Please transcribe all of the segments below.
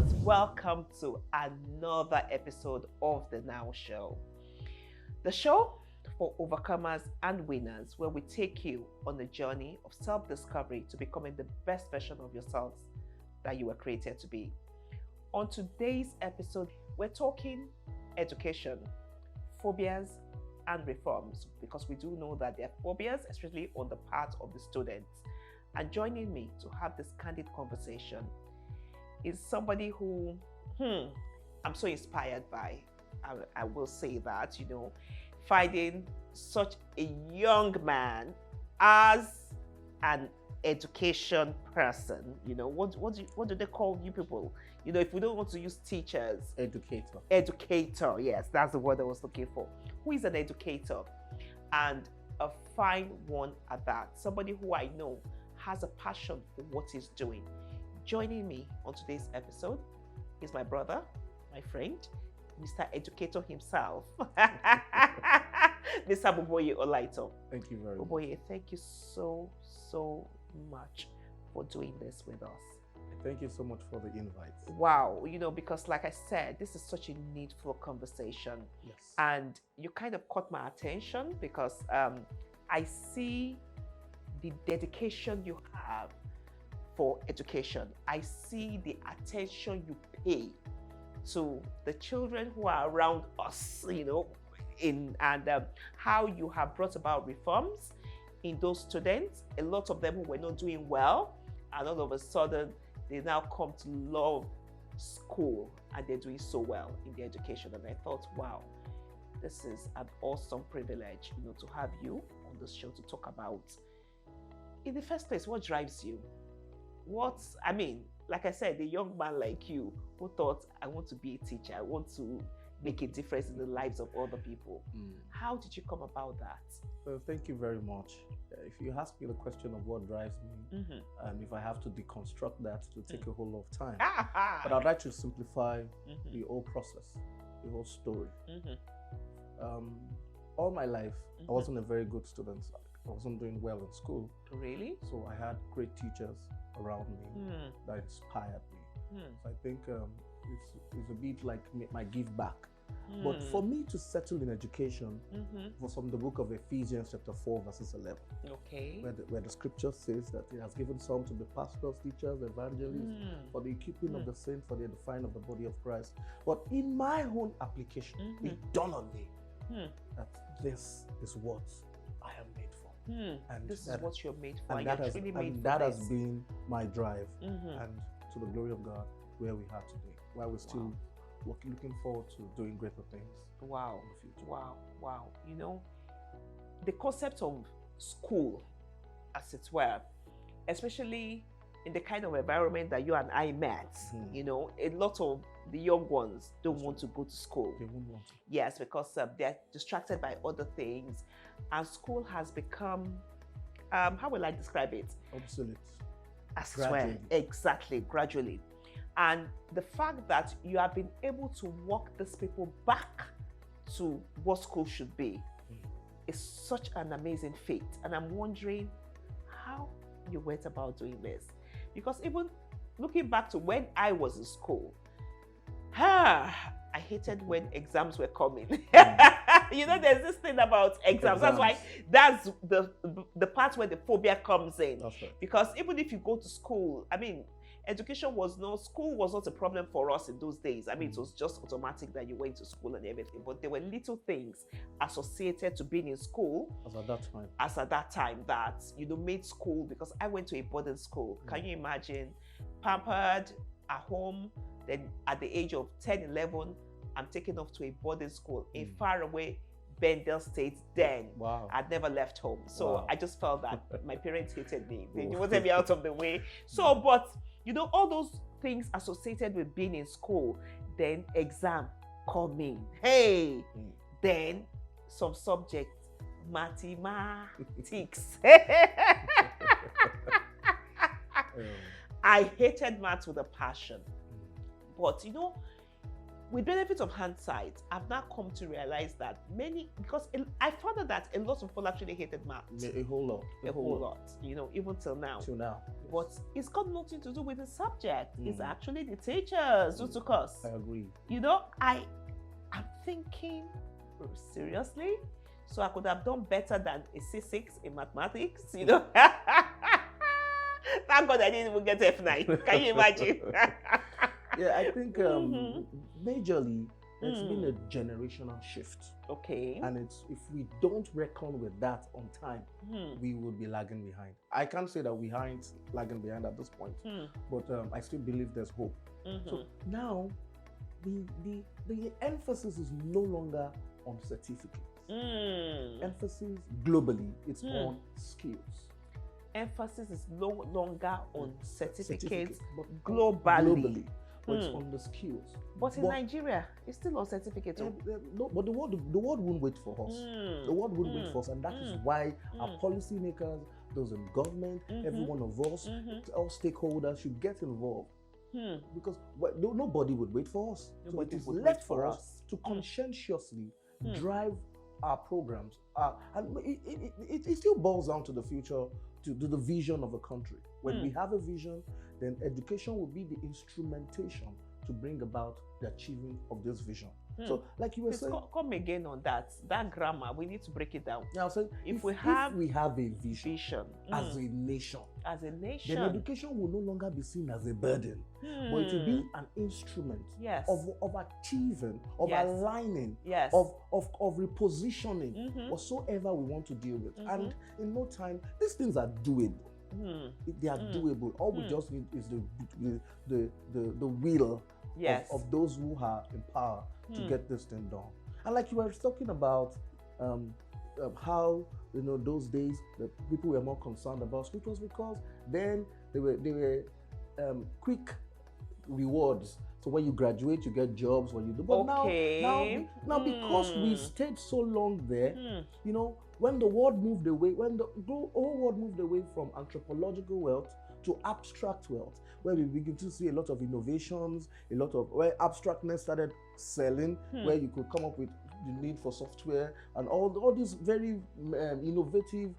overcomers, welcome to another episode of the N.O.W show. The show for overcomers and winners, where we take you on a journey of self-discovery to becoming the best version of yourselves that you were created to be. On today's episode, we're talking education, phobias, and reforms, because we do know that there are phobias, especially on the part of the students. And joining me to have this candid conversation is somebody who I'm so inspired by. I will say that, finding such a young man as an education person. What do they call you people? If we don't want to use teachers. Educator. Educator, yes, that's the word I was looking for. Who is an educator? And a fine one at that. Somebody who I know has a passion for what he's doing. Joining me on today's episode is my brother, my friend, Mr. Educator himself, Mr. Boboye Olaitan. Thank you very much. Boboye, thank you so much for doing this with us. Thank you so much for the invite. Wow, because like I said, this is such a needful conversation. Yes. And you kind of caught my attention because I see the dedication you have for education. I see the attention you pay to the children who are around us, and how you have brought about reforms in those students. A lot of them who were not doing well, and all of a sudden they now come to love school and they're doing so well in their education. And I thought, wow, this is an awesome privilege, to have you on this show to talk about. In the first place, what drives you? Like I said, a young man like you who thought, I want to be a teacher, I want to make a difference in the lives of other people. How did you come about that? Well, thank you very much. If you ask me the question of what drives me, and if I have to deconstruct that, it will take a whole lot of time. But I'd like to simplify the whole process, the whole story. All my life, I wasn't a very good student. I wasn't doing well in school. Really? So I had great teachers around me that inspired me. So I think it's a bit like my give back. But for me to settle in education was from the book of Ephesians chapter 4 verses 11. Okay. Where the scripture says that he has given some to be pastors, teachers, evangelists, for the equipping of the saints, for the edifying of the body of Christ. But in my own application, it dawned on me that this is what I am made for. And this is what you're made for. And that has been my drive. And to the glory of God, where we are today, while we're still looking forward to doing greater things. Wow. In the future. Wow. The concept of school, as it were, especially in the kind of environment that you and I met, a lot of the young ones don't want to go to school. They won't want to. Yes, because they're distracted by other things. And school has become, how will I describe it? Obsolete. I swear. Exactly, gradually. And the fact that you have been able to walk these people back to what school should be is such an amazing feat. And I'm wondering how you went about doing this. Because even looking back to when I was in school, I hated when exams were coming. There's this thing about exams. That's why that's the part where the phobia comes in. That's right. Because even if you go to school, school was not a problem for us in those days. It was just automatic that you went to school and everything. But there were little things associated to being in school as at that time that, made school, because I went to a boarding school. Can you imagine? Pampered at home, then at the age of 10, 11, I'm taken off to a boarding school in faraway Bendel State. Then I'd never left home. So I just felt that my parents hated me. They wanted me out of the way. So, but all those things associated with being in school, then exam coming. Then some subjects, mathematics. I hated maths with a passion. But with benefit of hindsight, I've now come to realize that because I found out that a lot of people actually hated maths. A whole lot. A whole lot, you know, even till now. Yes. But it's got nothing to do with the subject. It's actually the teachers who took us. I agree. You know, I'm thinking, seriously? So I could have done better than a C6 in mathematics, you know? Thank God I didn't even get F9. Can you imagine? Yeah, I think majorly it's been a generational shift. Okay. And if we don't reckon with that on time, we will be lagging behind. I can't say that we aren't lagging behind at this point, but I still believe there's hope. So now, the emphasis is no longer on certificates. Emphasis globally, it's on skills. Emphasis is no longer on certificates, but globally. But it's on the skills. But in Nigeria, it's still on certificates. No, but the world won't wait for us. The world won't wait for us, and that is why our policymakers, those in government, every one of us, all stakeholders should get involved. Because nobody would wait for us. So it is left for us to conscientiously drive our programs. And it still boils down to the future, to the vision of a country. When we have a vision, then education will be the instrumentation to bring about the achievement of this vision. So, like you were saying, come again on that grammar. We need to break it down. Now, saying if we have a vision as a nation, then education will no longer be seen as a burden, but it will be an instrument of achieving, of aligning, of repositioning whatsoever we want to deal with. And in no time, these things are doable. They are doable. All we just need is the will of those who are in power to get this thing done. And like you were talking about how those days that people were more concerned about school, it was because then they were quick rewards. So when you graduate, you get jobs. When you do, but now because we stayed so long there, when the world moved away, when the whole world moved away from anthropological wealth to abstract wealth, where we begin to see a lot of innovations, where abstractness started selling, where you could come up with the need for software and all these very innovative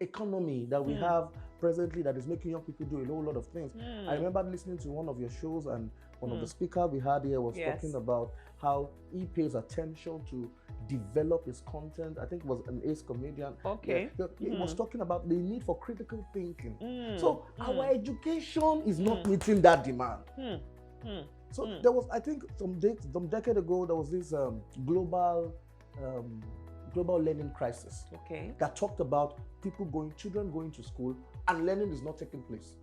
economy that we have presently that is making young people do a whole lot of things. I remember listening to one of your shows, and one of the speakers we had here was talking about how he pays attention to develop his content. I think it was an ace comedian. He was talking about the need for critical thinking. So our education is not meeting that demand. So there was, I think, some decade ago, there was this global learning crisis that talked about children going to school and learning is not taking place.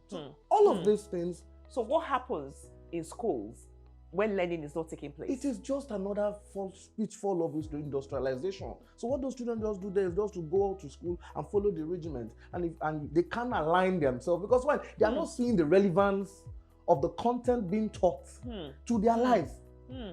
So all of these things. So what happens in schools when learning is not taking place? It is just another pitfall of industrialization. So what those children just do there is just to go out to school and follow the regiment, and they can't align themselves because they are not seeing the relevance of the content being taught to their life.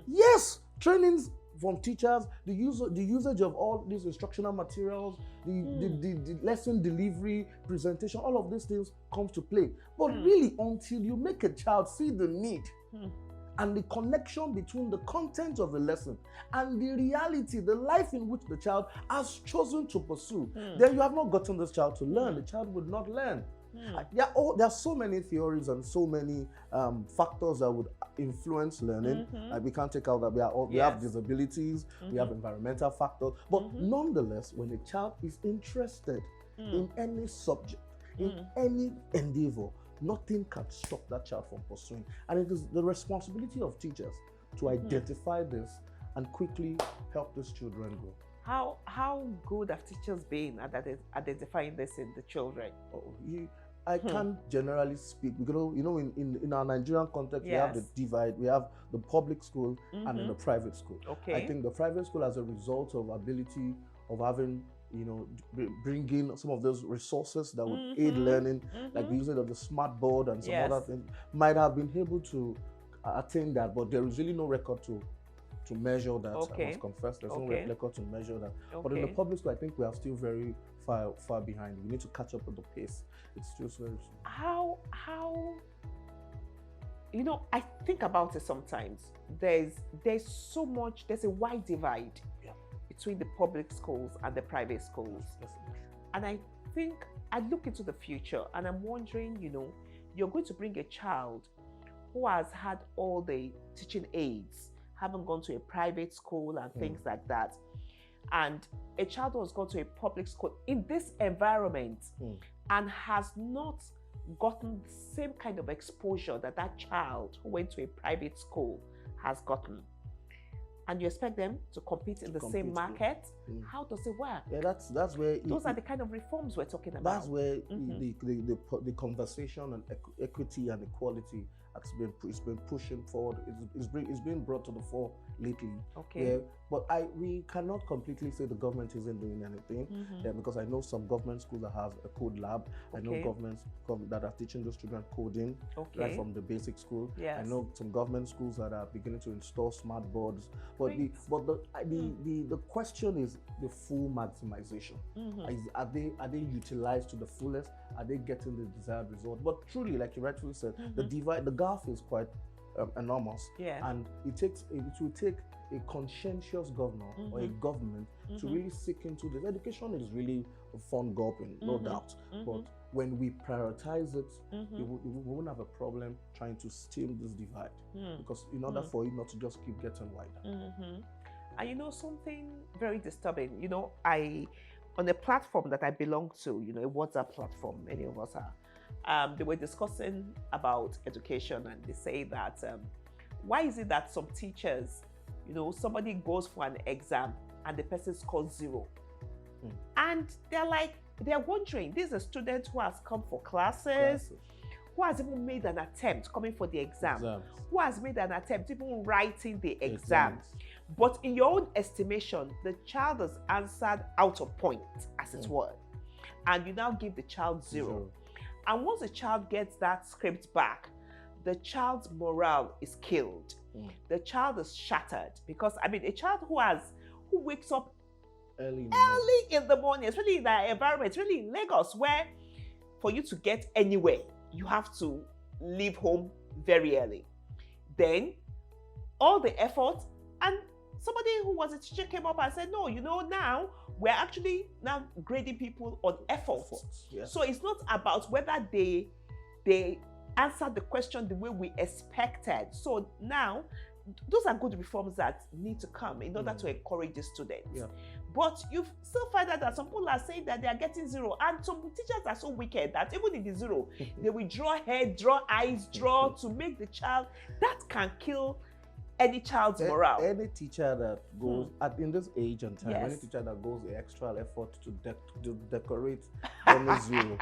Yes, trainings from teachers, the usage of all these instructional materials, the lesson delivery, presentation, all of these things comes to play. But really, until you make a child see the need and the connection between the content of the lesson and the reality, the life in which the child has chosen to pursue, then you have not gotten this child to learn. The child would not learn. There are so many theories and so many factors that would influence learning. We can't take out that we have disabilities, we have environmental factors, but nonetheless, when a child is interested in any subject, in any endeavor, nothing can stop that child from pursuing. And it is the responsibility of teachers to identify this and quickly help these children grow. How good have teachers been at identifying this in the children? I can't generally speak because in our Nigerian context we have the divide. We have the public school and then the private school. I think the private school, as a result of ability of having bringing some of those resources that would aid learning, like the usage of the smart board and some other things, might have been able to attain that, but there is really no record to measure that. I must confess, there's no record to measure that. But in the public school, I think we are still very far behind. We need to catch up with the pace. It's just very slow. How I think about it sometimes. There's a wide divide between the public schools and the private schools. And I think I look into the future and I'm wondering, you're going to bring a child who has had all the teaching aids, haven't gone to a private school and things like that, and a child who has gone to a public school in this environment and has not gotten the same kind of exposure that child who went to a private school has gotten. And you expect them to compete in the same market? How does it work? Yeah, that's where those are the kind of reforms we're talking about. That's where the conversation on equity and equality has been pushing forward. It's been brought to the fore lately. Okay. Yeah, but we cannot completely say the government isn't doing anything. Because I know some government schools that have a code lab. I know governments that are teaching those children coding right from the basic school. Yes. I know some government schools that are beginning to install smart boards. But the question is the full maximization. Are they utilized to the fullest? Are they getting the desired result? But truly, like you rightfully said, the gulf is quite enormous. Yeah. And it will take a conscientious governor or a government to really seek into this. Education is really a fun gulping, no doubt. But when we prioritize it, we won't have a problem trying to stem this divide. Because in order for it not to just keep getting wider. And something very disturbing, on a platform that I belong to, a WhatsApp platform, many of us are, they were discussing about education, and they say that why is it that some teachers, somebody goes for an exam and the person scores 0, and they're wondering, this is a student who has come for classes, who has even made an attempt coming for the exam, who has made an attempt even writing the exam. But in your own estimation, the child has answered out of point, as it were, and you now give the child 0. And once the child gets that script back, the child's morale is killed. The child is shattered because, a child who wakes up early in the morning, especially in that environment, especially in Lagos, where for you to get anywhere, you have to leave home very early. Then all the effort, and somebody who was a teacher came up and said, no, now we're actually now grading people on effort. Yes. So it's not about whether they answered the question the way we expected. So now, those are good reforms that need to come in order to encourage the students. Yeah. But you still find out that some people are saying that they are getting 0, and some teachers are so wicked that even in the 0, they will draw head, draw eyes, draw to make the child. That can kill any child's morale. Any teacher that goes in this age and time, any teacher that goes the extra effort to decorate on a 0,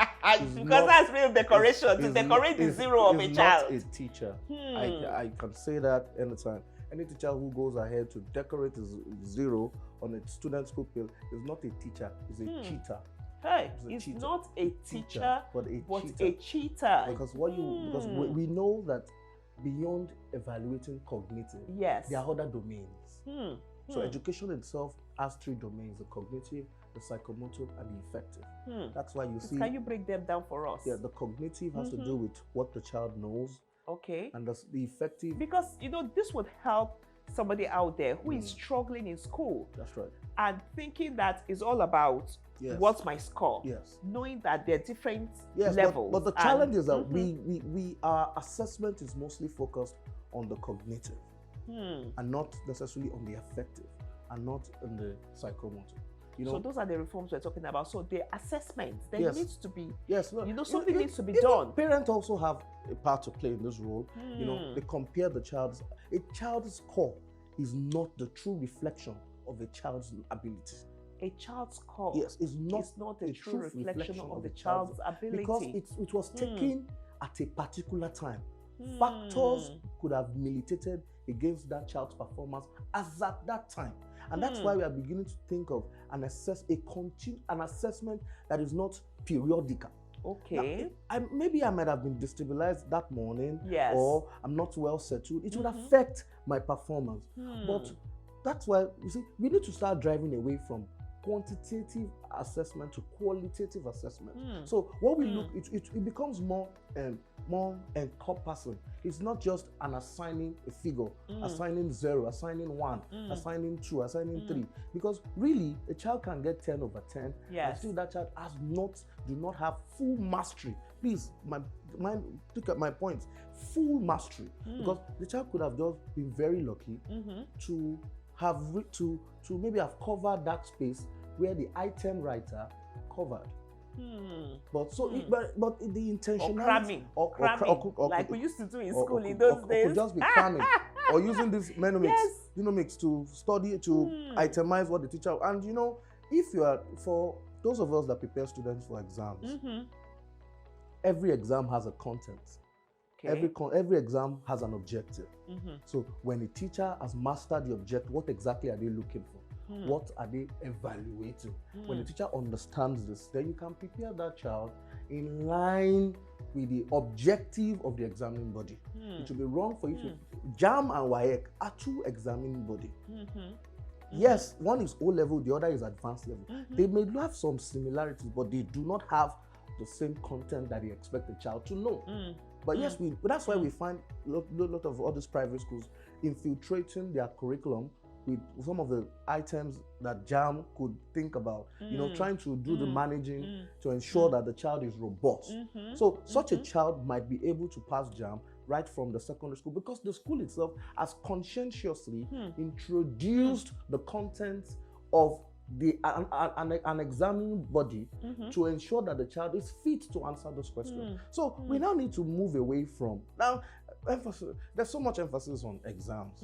because that's real decoration, to decorate the 0 of a child. Not a teacher. I can say that anytime. Any teacher who goes ahead to decorate his 0 on a student's pupil is not a teacher, is a cheater. Hey, it's not a teacher, but a cheater. Because we know that beyond evaluating cognitive, there are other domains. So education itself has 3 domains: the cognitive, the psychomotor, and the affective. That's why you see. Can you break them down for us? Yeah, the cognitive has to do with what the child knows. Okay. And the effective. Because this would help somebody out there who is struggling in school. That's right. And thinking that is all about what's my score. Yes. Knowing that there are different levels. But the challenge is that our assessment is mostly focused on the cognitive and not necessarily on the affective and not on the psychomotor. So those are the reforms we're talking about. So the assessments, there needs to be, something needs to be done. Parents also have a part to play in this role. They compare a child's score is not the true reflection of a child's ability. A child's score is not a true reflection of the child's ability. Because it was taken at a particular time. Factors could have militated against that child's performance as at that time. And that's why we are beginning to think of an assessment that is not periodical. Okay. Now, maybe I might have been destabilized that morning, or I'm not well settled. It would affect my performance. But that's why, you see, we need to start driving away from quantitative assessment to qualitative assessment. So what we look, it becomes more encompassing. It's not just an assigning a figure, assigning 0, assigning 1, assigning 2, assigning 3. Because really, a child can get 10 over 10, and still that child do not have full mastery. Please, look at my point. Full mastery, because the child could have just been very lucky to have to maybe have covered that space where the item writer covered. But so, but the intentionality or cramming, like we used to do in school in those days. Or could just be cramming, or using this mnemonics to study, to itemize what the teacher. And you know, if you are, for those of us that prepare students for exams, every exam has a content. Every exam has an objective. So when a teacher has mastered the objective, what exactly are they looking for? What are they evaluating? When the teacher understands this, then you can prepare that child in line with the objective of the examining body. It would be wrong for you to JAM and WAEC are 2 examining body. Yes, one is O level, the other is advanced level. They may have some similarities, but they do not have the same content that they expect the child to know. But yes, that's why we find a lot of all these private schools infiltrating their curriculum with some of the items that JAM could think about, you know, trying to do the managing to ensure that the child is robust. So such a child might be able to pass JAM right from the secondary school, because the school itself has conscientiously introduced the contents of an examining body to ensure that the child is fit to answer those questions. So we now need to move away from there's so much emphasis on exams.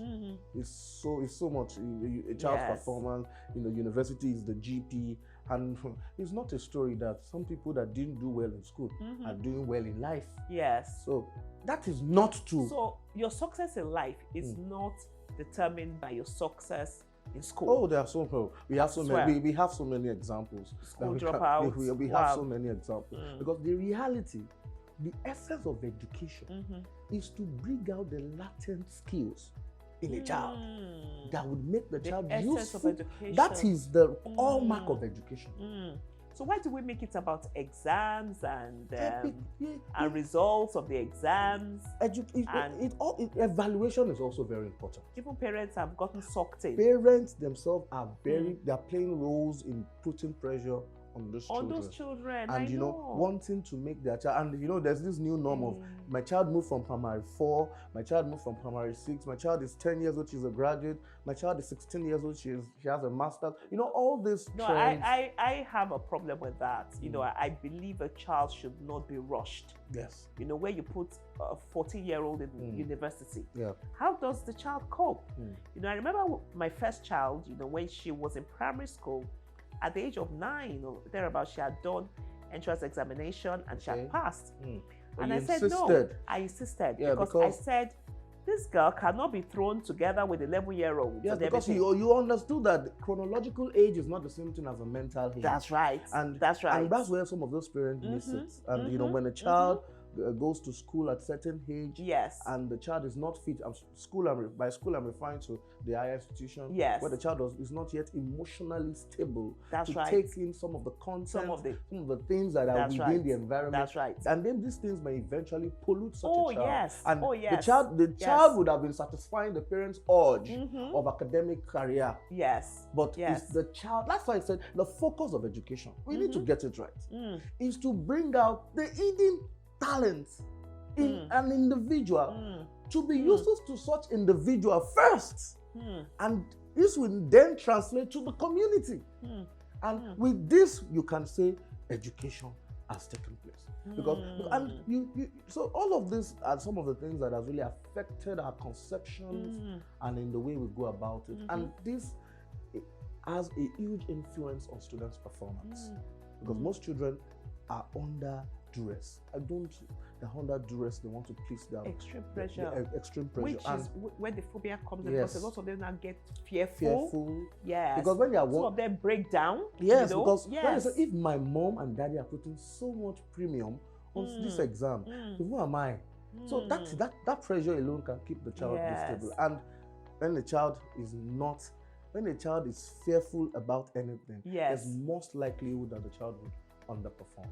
It's so much a child's performance in the university is the GP, and it's not a story that some people that didn't do well in school are doing well in life. Yes. So that is not true. So your success in life is not determined by your success in school. Oh, there are we have so many. We have so many examples. School dropouts. We have so many examples because the reality, the essence of education is to bring out the latent skills in a child that would make the child useful. That is the hallmark of education. So why do we make it about exams and results of the exams? Evaluation is also very important. Even parents have gotten sucked in. Parents themselves are they are playing roles in putting pressure on those children. And you know, wanting to make their child, and you know, there's this new norm of my child moved from primary 4, my child moved from primary 6, my child is 10 years old, she's a graduate, my child is 16 years old, she has a master's. You know, all this. No, I have a problem with that. You know, I believe a child should not be rushed. Yes. You know, where you put a 14-year-old in university, how does the child cope? You know, I remember my first child, you know, when she was in primary school, at the age of 9 or thereabouts, she had done entrance examination and she had passed. And I said, no, I insisted because I said, this girl cannot be thrown together with 11-year-old. Yes, because you understood that chronological age is not the same thing as a mental age. That's right. And that's right. And that's where some of those parents miss it. And you know, when a child goes to school at certain age, and the child is not fit. By school, I'm referring to the higher institution, where the child is not yet emotionally stable to take in some of the content, some of the things that are within the environment. That's right. And then these things may eventually pollute such a child. Yes. And the child would have been satisfying the parents' urge of academic career. Yes. But it's the child. That's why I said the focus of education, we need to get it right, is to bring out the hidden talent in an individual to be useful to such individual first, and this will then translate to the community. And with this, you can say education has taken place because so all of this are some of the things that have really affected our conceptions and in the way we go about it, and this has a huge influence on students' performance because most children are under duress. They're under duress, they want to please them. Extreme pressure. Extreme pressure. Which is where the phobia comes in, because a lot of them now get fearful. Yes. Because when they are some of them break down. Yes, because when they say, if my mom and daddy are putting so much premium on this exam, who am I? So that pressure alone can keep the child stable. And when the child is not when a child is fearful about anything, Yes. there's most likelihood that the child would underperform.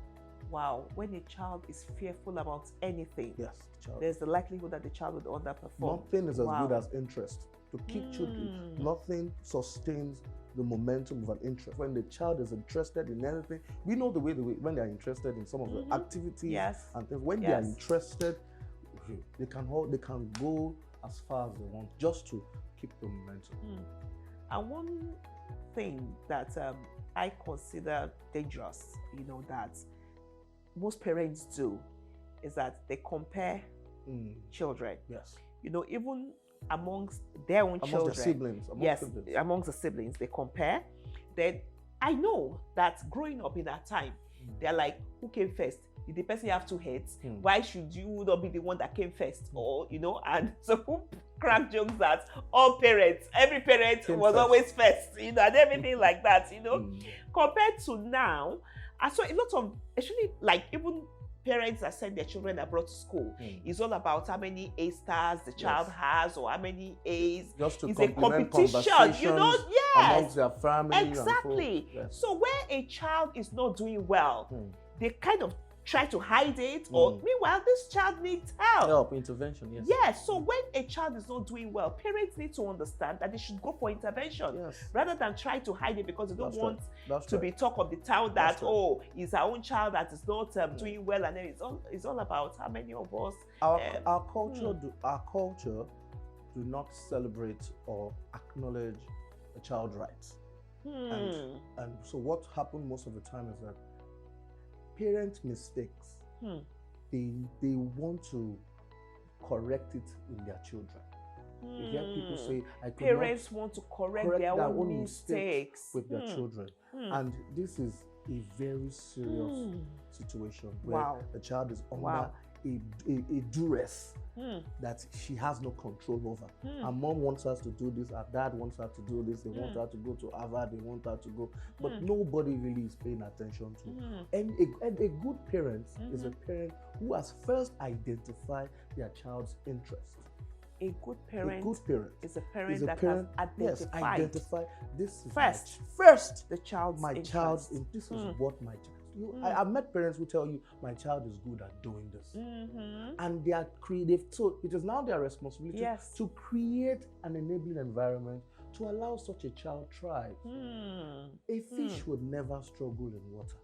Wow. When a child is fearful about anything, Yes, the child. there's the likelihood that the child would underperform. Nothing is as good as interest. To keep children, nothing sustains the momentum of an interest. When the child is interested in anything, we know the way when they are interested in some of the activities and things. When they are interested, they can go as far as they want just to keep the momentum. And one thing that I consider dangerous, that most parents do, is that they compare children. Yes. Even amongst their own children. Their siblings. Amongst the siblings, they compare. Then I know that growing up in that time, they're like, who came first? Did the person have two heads? Why should you not be the one that came first? Or, and so who crack jokes that every parent was always first, and everything like that, Compared to now, I saw a lot of, actually, like even parents that send their children abroad to school, it's all about how many A stars the child has or how many A's. Just to it's a competition, yes. Amongst their family. Exactly. So where a child is not doing well, they kind of try to hide it, or meanwhile this child needs help. Intervention, yes. Yes, so when a child is not doing well, parents need to understand that they should go for intervention rather than try to hide it because they don't want to be talk of the town that it's our own child that is not doing well, and then it's all about how many of us. Our culture do not celebrate or acknowledge a child's rights, and so what happens most of the time is that parent mistakes, they want to correct it in their children. You hear people say, parents want to correct their own mistakes with their children. And this is a very serious situation where the child is under a duress that she has no control over. Her mom wants her to do this, her dad wants her to do this, they want her to go to Harvard, they want her to go, but nobody really is paying attention to. And a good parent is a parent who has first identified their child's interest. A good parent is a parent that has identified this is first the child's interest. This is what my child. I've met parents who tell you my child is good at doing this, and they are creative. So it is now their responsibility to create an enabling environment to allow such a child thrive. A fish would never struggle in water.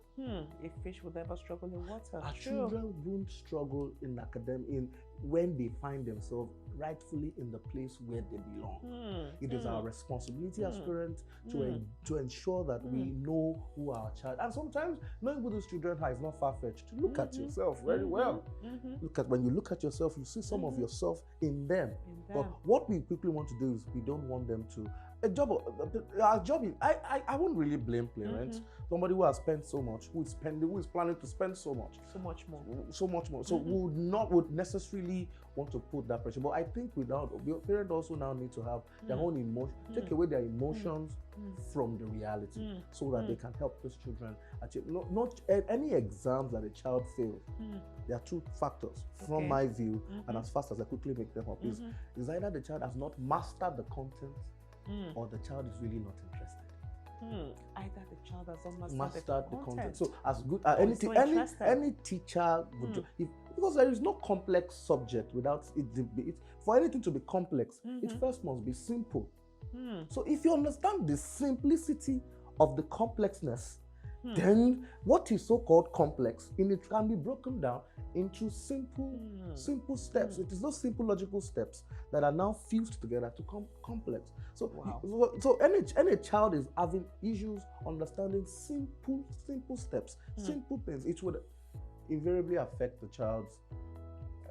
A fish would never struggle in water. Our children won't struggle in when they find themselves rightfully in the place where they belong. It is our responsibility as parents to ensure that we know who our child. And sometimes knowing who those children are is not far-fetched. To look at yourself very well. When you look at yourself, you see some of yourself in them. But what we quickly want to do is we don't want them to. Our job is, I won't really blame parents. Somebody who has spent so much, who is planning to spend so much more. So would necessarily want to put that pressure. But I think parents also now need to have their own emotion, take away their emotions from the reality, so that they can help those children achieve. Not any exams that a child fails. There are two factors from my view, and as fast as I quickly make them up, is either the child has not mastered the content, or the child is really not interested. Either the child has not mastered the content. So as good any teacher would because there is no complex subject without it. For anything to be complex, it first must be simple. So if you understand the simplicity of the complexness, then what is so-called complex it can be broken down into simple steps. It is those simple logical steps that are now fused together to become complex. So any child is having issues understanding simple steps, simple things. It would invariably affect the child's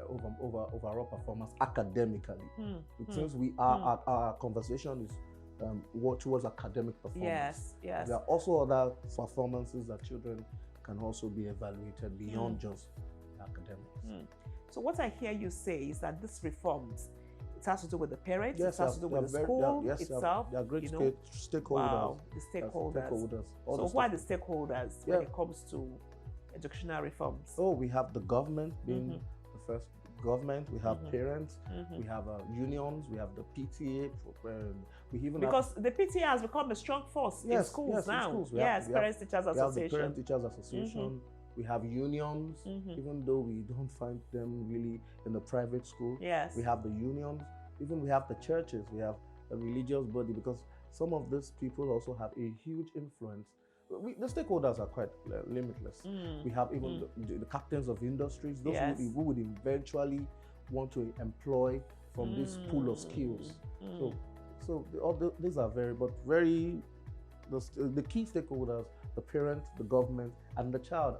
overall performance academically. Since our conversation is towards academic performance. Yes. There are also other performances that children can also be evaluated beyond just academics. So what I hear you say is that this reforms, it has to do with the parents, it has to do with the school itself. They are great stakeholders. Wow, the stakeholders. So who are the stakeholders when it comes to educational reforms? We have the government being the first government, we have parents, we have unions, we have the PTA, we even because the PTA has become a strong force in schools now. In schools. Parents Teachers Association. We have the Parent Teachers Association. We have unions, even though we don't find them really in the private school. Yes. We have the unions, even we have the churches, we have a religious body, because some of these people also have a huge influence. The stakeholders are quite limitless. We have even the captains of industries, those who would eventually want to employ from this pool of skills. So these are the key stakeholders: the parent, the government, and the child.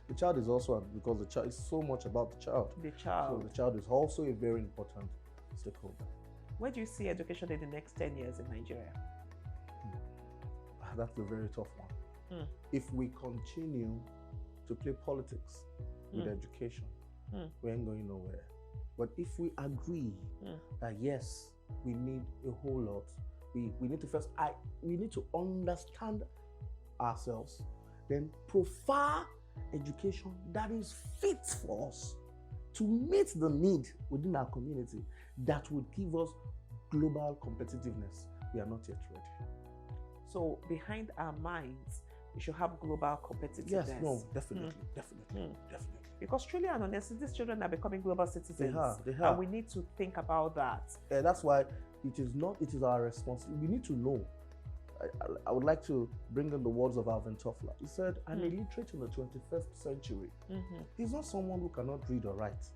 The child is also, because the child is so much about the child. So the child is also a very important stakeholder. Where do you see education in the next 10 years in Nigeria? That's a very tough one. If we continue to play politics with education, we ain't going nowhere. But if we agree that yes, we need a whole lot, we need to first, we need to understand ourselves, then profile education that is fit for us to meet the need within our community that would give us global competitiveness. We are not yet ready. So behind our minds, we should have global competitiveness. Yes, no, definitely. Because truly and honestly, these children are becoming global citizens. They have. And we need to think about that. That's why it is our responsibility. We need to know. I would like to bring in the words of Alvin Toffler. He said, an illiterate in the 21st century is not someone who cannot read or write,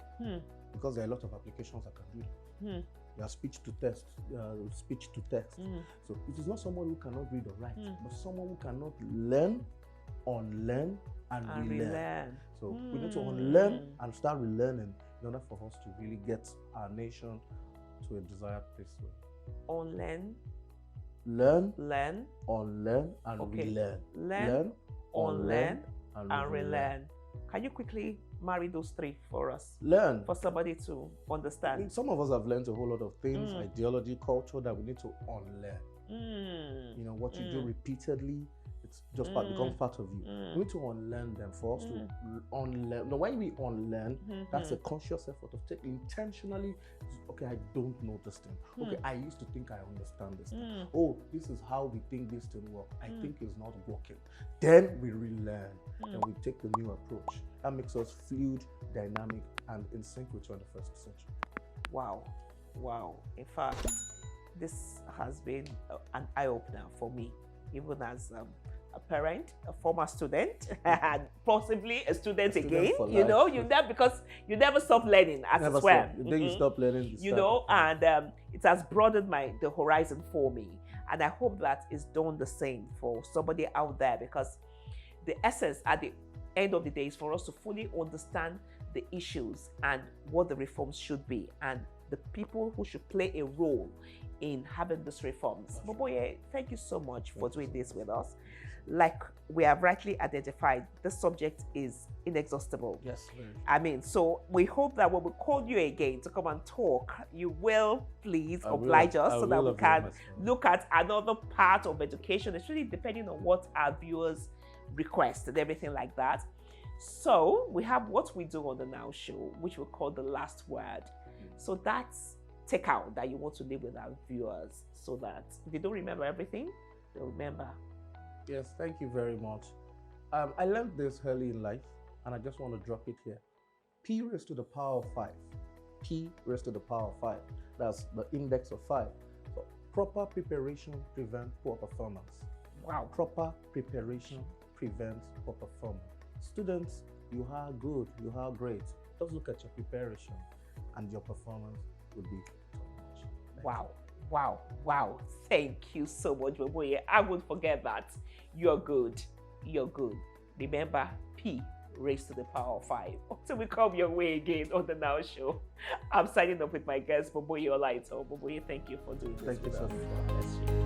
because there are a lot of applications that can do that. There are speech to text. So it is not someone who cannot read or write, but someone who cannot learn, unlearn, and relearn. So we need to unlearn and start relearning in order for us to really get our nation to a desired place. Unlearn. Learn, unlearn, and relearn. Learn, unlearn, and relearn. Can you quickly marry those three for us? Learn. For somebody to understand. Some of us have learned a whole lot of things, ideology, culture, that we need to unlearn. You know, what you do repeatedly, it's just becomes part of you. We need to unlearn them for us to unlearn. Now, when we unlearn, that's a conscious effort of taking intentionally. Okay, I don't know this thing. Okay, I used to think I understand this thing. Oh, this is how we think this thing works. I think it's not working. Then we relearn and we take the new approach. That makes us fluid, dynamic, and in sync with 21st century. Wow. In fact, this has been an eye-opener for me, even as a parent, a former student, and possibly a student again. You know, because you never stop learning as well. Then you stop learning. And it has broadened the horizon for me. And I hope that is done the same for somebody out there, because the essence at the end of the day is for us to fully understand the issues and what the reforms should be, and the people who should play a role in having these reforms. Boboye, thank you so much for doing this with us. Like we have rightly identified, this subject is inexhaustible. Yes. I mean, so we hope that when we call you again to come and talk, you will please oblige us so that we can look at another part of education. It's really depending on what our viewers request and everything like that. So we have what we do on the Now Show, which we call the last word. So that's take out that you want to leave with our viewers, so that if you don't remember everything, they'll remember. Yes, thank you very much. I learned this early in life, and I just want to drop it here. P raised to the power of 5. P raised to the power of 5. That's the index of 5. So proper preparation prevents poor performance. Wow. Proper preparation prevents poor performance. Students, you are good, you are great. Just look at your preparation, and your performance would be top-notch. Wow. Thank you so much, Boboye. I won't forget that. You're good. Remember, P raised to the power of 5. Until we come your way again on the Now Show, I'm signing up with my guest, Boboye Olaitan. Boboye, thank you for doing this with us. Thank you so much.